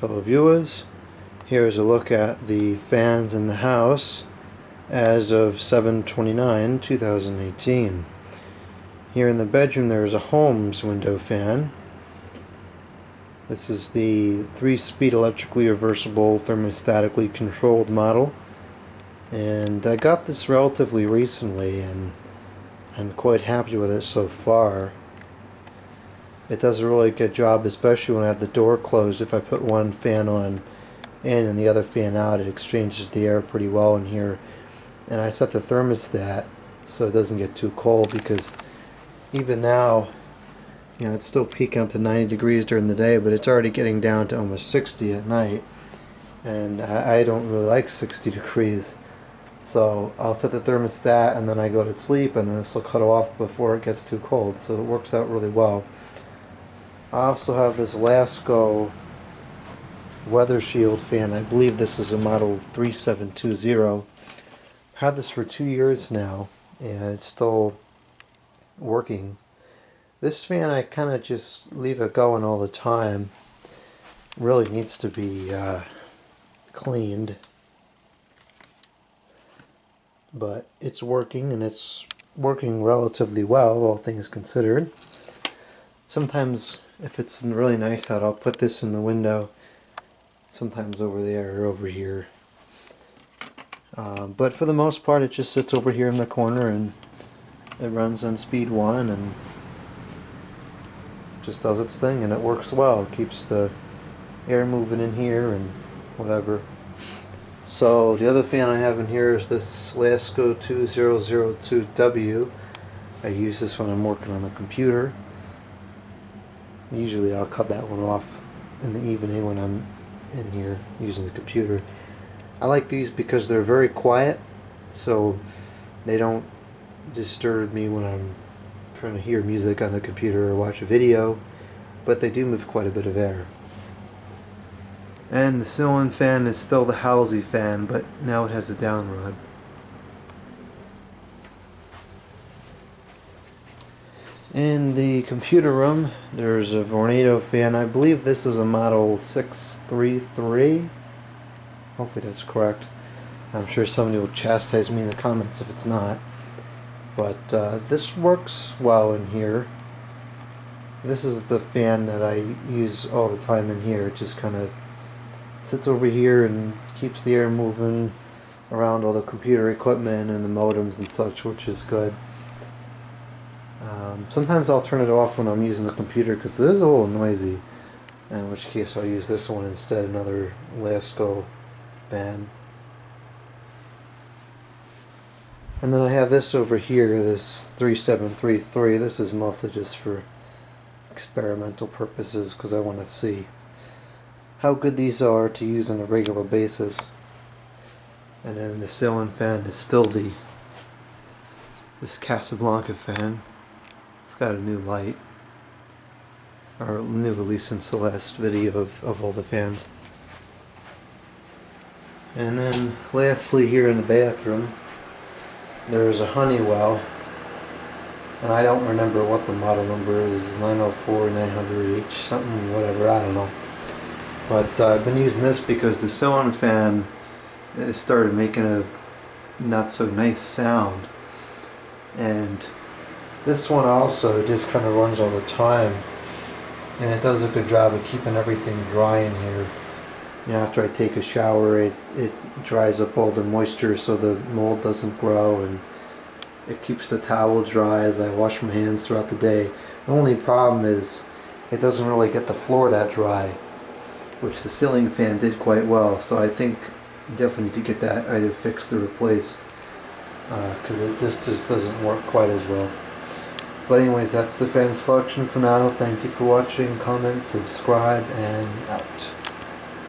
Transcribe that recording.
Hello viewers, here is a look at the fans in the house as of 7/29/2018. Here in the bedroom there is a Holmes window fan. This is the 3-speed electrically reversible thermostatically controlled model, and I got this relatively recently and I'm quite happy with it so far. It does a really good job, especially when I have the door closed. If I put one fan on in and the other fan out, it exchanges the air pretty well in here. And I set the thermostat so it doesn't get too cold, because even now, you know, it's still peaking up to 90 degrees during the day, but it's already getting down to almost 60 at night. And I don't really like 60 degrees. So I'll set the thermostat and then I go to sleep, and then this will cut off before it gets too cold. So it works out really well. I also have this Lasko Weather Shield fan. I believe this is a model 3720. I've had this for 2 years now and it's still working. This fan, I kind of just leave it going all the time. Really needs to be cleaned. But it's working, and it's working relatively well, all things considered. Sometimes, if it's really nice out, I'll put this in the window. Sometimes over there or over here. But for the most part, it just sits over here in the corner, and it runs on speed 1 and just does its thing, and it works well. It keeps the air moving in here and whatever. So the other fan I have in here is this Lasko 2002W. I use this when I'm working on the computer. Usually I'll cut that one off in the evening when I'm in here using the computer. I like these because they're very quiet, so they don't disturb me when I'm trying to hear music on the computer or watch a video, but they do move quite a bit of air. And the ceiling fan is still the Halsey fan, but now it has a down rod. In the computer room, there's a Vornado fan. I believe this is a model 633. Hopefully that's correct. I'm sure somebody will chastise me in the comments if it's not. But this works well in here. This is the fan that I use all the time in here. It just kind of sits over here and keeps the air moving around all the computer equipment and the modems and such, which is good. Sometimes I'll turn it off when I'm using the computer because it is a little noisy, in which case I'll use this one instead, another Lasko fan. And then I have this over here, this 3733. This is mostly just for experimental purposes because I want to see how good these are to use on a regular basis. And then the ceiling fan is still this Casablanca fan. It's got a new light, or new release since the last video of all the fans. And then lastly, here in the bathroom, there's a Honeywell, and I don't remember what the model number is, 904, 900H, something, whatever, I don't know. But I've been using this because the ceiling fan started making a not so nice sound. And this one also just kind of runs all the time, and it does a good job of keeping everything dry in here. You know, after I take a shower, it dries up all the moisture so the mold doesn't grow, and it keeps the towel dry as I wash my hands throughout the day. The only problem is it doesn't really get the floor that dry, which the ceiling fan did quite well. So I think you definitely need to get that either fixed or replaced, because this just doesn't work quite as well. But anyways, that's the fan selection for now. Thank you for watching. Comment, subscribe, and out.